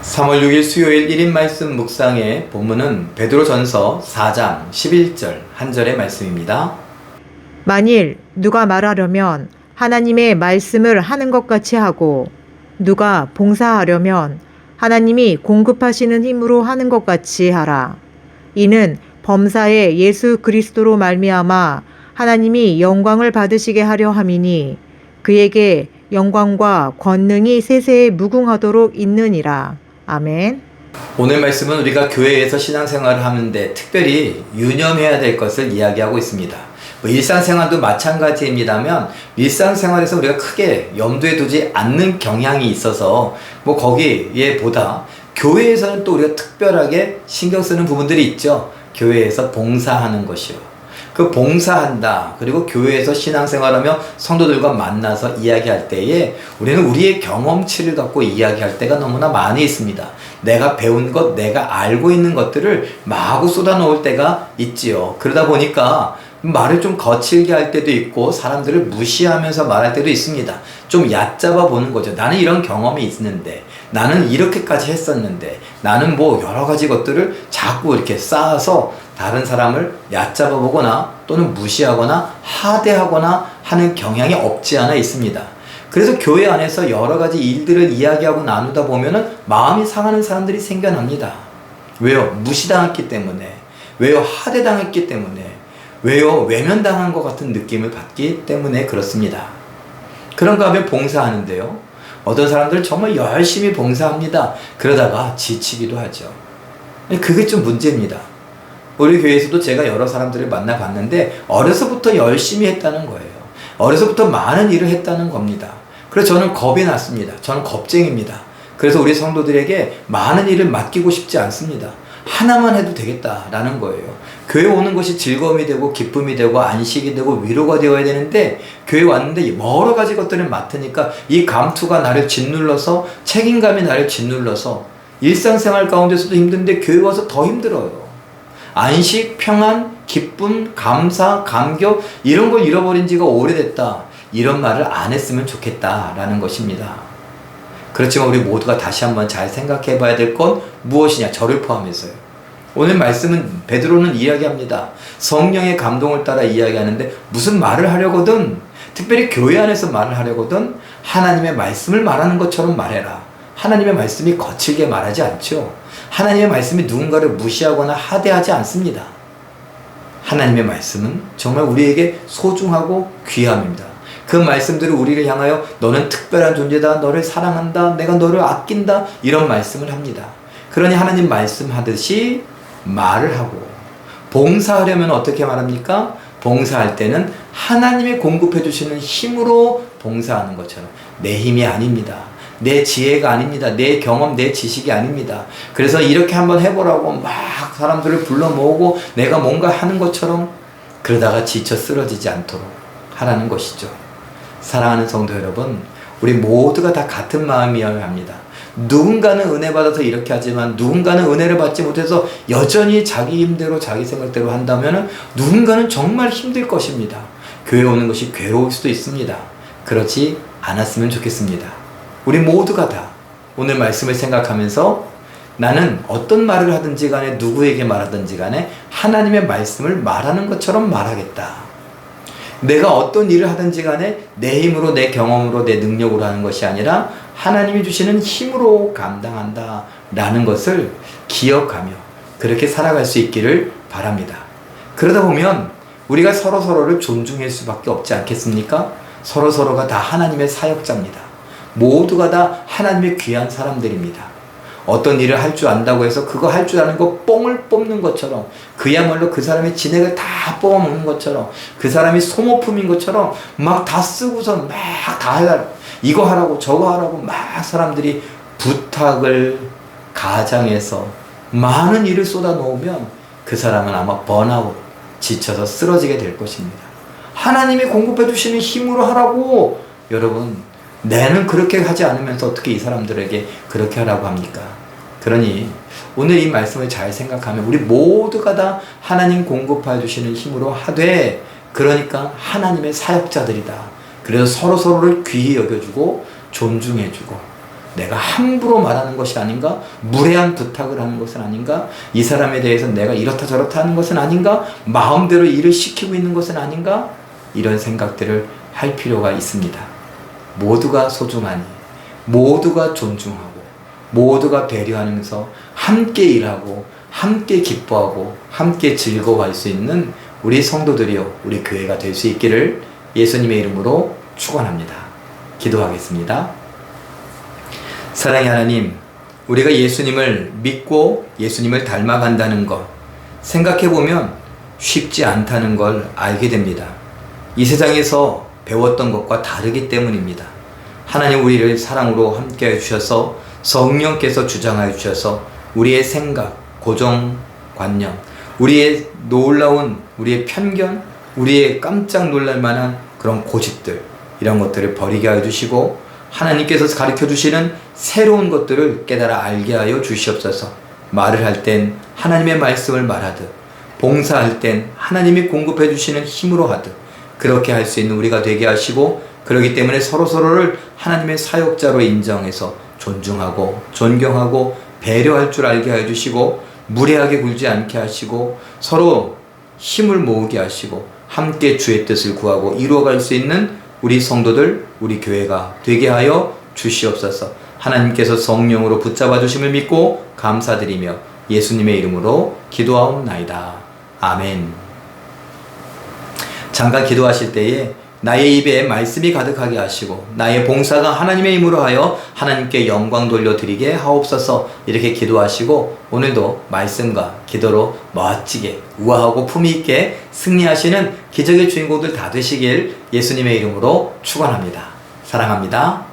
3월 6일 수요일 1인 말씀 묵상의 본문은 베드로전서 4장 11절 한 절의 말씀입니다. 만일 누가 말하려면 하나님의 말씀을 하는 것 같이 하고 누가 봉사하려면 하나님이 공급하시는 힘으로 하는 것 같이 하라. 이는 범사에 예수 그리스도로 말미암아 하나님이 영광을 받으시게 하려 함이니 그에게 영광과 권능이 세세에 무궁하도록 있느니라. 아멘. 오늘 말씀은 우리가 교회에서 신앙생활을 하는데 특별히 유념해야 될 것을 이야기하고 있습니다. 일상생활도 마찬가지입니다만 일상생활에서 우리가 크게 염두에 두지 않는 경향이 있어서 거기에 보다 교회에서는 또 우리가 특별하게 신경 쓰는 부분들이 있죠. 교회에서 봉사하는 것이요. 그 봉사한다. 그리고 교회에서 신앙생활하며 성도들과 만나서 이야기할 때에 우리는 우리의 경험치를 갖고 이야기할 때가 너무나 많이 있습니다. 내가 배운 것, 내가 알고 있는 것들을 마구 쏟아놓을 때가 있지요. 그러다 보니까 말을 좀 거칠게 할 때도 있고 사람들을 무시하면서 말할 때도 있습니다. 좀 얕잡아 보는 거죠. 나는 이런 경험이 있는데, 나는 이렇게까지 했었는데, 나는 여러 가지 것들을 자꾸 이렇게 쌓아서 다른 사람을 얕잡아 보거나 또는 무시하거나 하대하거나 하는 경향이 없지 않아 있습니다. 그래서 교회 안에서 여러 가지 일들을 이야기하고 나누다 보면은 마음이 상하는 사람들이 생겨납니다. 왜요? 무시당했기 때문에. 왜요? 하대당했기 때문에. 왜요? 외면당한 것 같은 느낌을 받기 때문에 그렇습니다. 그런가 하면 봉사하는데요. 어떤 사람들은 정말 열심히 봉사합니다. 그러다가 지치기도 하죠. 그게 좀 문제입니다. 우리 교회에서도 제가 여러 사람들을 만나봤는데 어려서부터 열심히 했다는 거예요. 어려서부터 많은 일을 했다는 겁니다. 그래서 저는 겁이 났습니다. 저는 겁쟁입니다. 그래서 우리 성도들에게 많은 일을 맡기고 싶지 않습니다. 하나만 해도 되겠다라는 거예요. 교회 오는 것이 즐거움이 되고 기쁨이 되고 안식이 되고 위로가 되어야 되는데 교회 왔는데 여러 가지 것들을 맡으니까 이 감투가 나를 짓눌러서 책임감이 나를 짓눌러서 일상생활 가운데서도 힘든데 교회 와서 더 힘들어요. 안식, 평안, 기쁨, 감사, 감격 이런 걸 잃어버린 지가 오래됐다. 이런 말을 안 했으면 좋겠다라는 것입니다. 그렇지만 우리 모두가 다시 한번 잘 생각해 봐야 될 건 무엇이냐? 저를 포함해서요. 오늘 말씀은 베드로는 이야기합니다. 성령의 감동을 따라 이야기하는데 무슨 말을 하려거든 특별히 교회 안에서 말을 하려거든 하나님의 말씀을 말하는 것처럼 말해라. 하나님의 말씀이 거칠게 말하지 않죠. 하나님의 말씀이 누군가를 무시하거나 하대하지 않습니다. 하나님의 말씀은 정말 우리에게 소중하고 귀함입니다. 그 말씀들을 우리를 향하여 너는 특별한 존재다, 너를 사랑한다, 내가 너를 아낀다 이런 말씀을 합니다. 그러니 하나님 말씀하듯이 말을 하고 봉사하려면 어떻게 말합니까? 봉사할 때는 하나님이 공급해 주시는 힘으로 봉사하는 것처럼 내 힘이 아닙니다. 내 지혜가 아닙니다. 내 경험, 내 지식이 아닙니다. 그래서 이렇게 한번 해보라고 막 사람들을 불러 모으고 내가 뭔가 하는 것처럼 그러다가 지쳐 쓰러지지 않도록 하라는 것이죠. 사랑하는 성도 여러분, 우리 모두가 다 같은 마음이어야 합니다. 누군가는 은혜 받아서 이렇게 하지만 누군가는 은혜를 받지 못해서 여전히 자기 힘대로 자기 생각대로 한다면 누군가는 정말 힘들 것입니다. 교회 오는 것이 괴로울 수도 있습니다. 그렇지 않았으면 좋겠습니다. 우리 모두가 다 오늘 말씀을 생각하면서 나는 어떤 말을 하든지 간에 누구에게 말하든지 간에 하나님의 말씀을 말하는 것처럼 말하겠다. 내가 어떤 일을 하든지 간에 내 힘으로 내 경험으로 내 능력으로 하는 것이 아니라 하나님이 주시는 힘으로 감당한다 라는 것을 기억하며 그렇게 살아갈 수 있기를 바랍니다. 그러다 보면 우리가 서로서로를 존중할 수밖에 없지 않겠습니까? 서로서로가 다 하나님의 사역자입니다. 모두가 다 하나님의 귀한 사람들입니다. 어떤 일을 할 줄 안다고 해서 그거 할 줄 아는 거 뽕을 뽑는 것처럼 그야말로 그 사람의 진액을 다 뽑아먹는 것처럼 그 사람이 소모품인 것처럼 막 다 쓰고서 막 다 해달라 이거 하라고 저거 하라고 막 사람들이 부탁을 가장해서 많은 일을 쏟아놓으면 그 사람은 아마 번아웃 지쳐서 쓰러지게 될 것입니다. 하나님이 공급해 주시는 힘으로 하라고 여러분 내는 그렇게 하지 않으면서 어떻게 이 사람들에게 그렇게 하라고 합니까? 그러니 오늘 이 말씀을 잘 생각하면 우리 모두가 다 하나님 공급해 주시는 힘으로 하되 그러니까 하나님의 사역자들이다. 그래서 서로서로를 귀히 여겨주고 존중해주고 내가 함부로 말하는 것이 아닌가? 무례한 부탁을 하는 것은 아닌가? 이 사람에 대해서 내가 이렇다 저렇다 하는 것은 아닌가? 마음대로 일을 시키고 있는 것은 아닌가? 이런 생각들을 할 필요가 있습니다. 모두가 소중하니, 모두가 존중하고, 모두가 배려하면서 함께 일하고, 함께 기뻐하고, 함께 즐거워할 수 있는 우리 성도들이요, 우리 교회가 될 수 있기를 예수님의 이름으로 축원합니다. 기도하겠습니다. 사랑의 하나님, 우리가 예수님을 믿고 예수님을 닮아간다는 것 생각해보면 쉽지 않다는 걸 알게 됩니다. 이 세상에서 배웠던 것과 다르기 때문입니다. 하나님, 우리를 사랑으로 함께해 주셔서 성령께서 주장하여 주셔서 우리의 생각, 고정관념, 우리의 놀라운 우리의 편견, 우리의 깜짝 놀랄 만한 그런 고집들, 이런 것들을 버리게 하여 주시고 하나님께서 가르쳐 주시는 새로운 것들을 깨달아 알게 하여 주시옵소서. 말을 할 땐 하나님의 말씀을 말하듯, 봉사할 땐 하나님이 공급해 주시는 힘으로 하듯 그렇게 할 수 있는 우리가 되게 하시고, 그렇기 때문에 서로서로를 하나님의 사역자로 인정해서 존중하고 존경하고 배려할 줄 알게 하여 주시고, 무례하게 굴지 않게 하시고, 서로 힘을 모으게 하시고, 함께 주의 뜻을 구하고 이루어갈 수 있는 우리 성도들, 우리 교회가 되게 하여 주시옵소서. 하나님께서 성령으로 붙잡아 주심을 믿고 감사드리며 예수님의 이름으로 기도하옵나이다. 아멘. 잠깐 기도하실 때에 나의 입에 말씀이 가득하게 하시고 나의 봉사가 하나님의 힘으로 하여 하나님께 영광 돌려드리게 하옵소서. 이렇게 기도하시고 오늘도 말씀과 기도로 멋지게 우아하고 품위 있게 승리하시는 기적의 주인공들 다 되시길 예수님의 이름으로 축원합니다. 사랑합니다.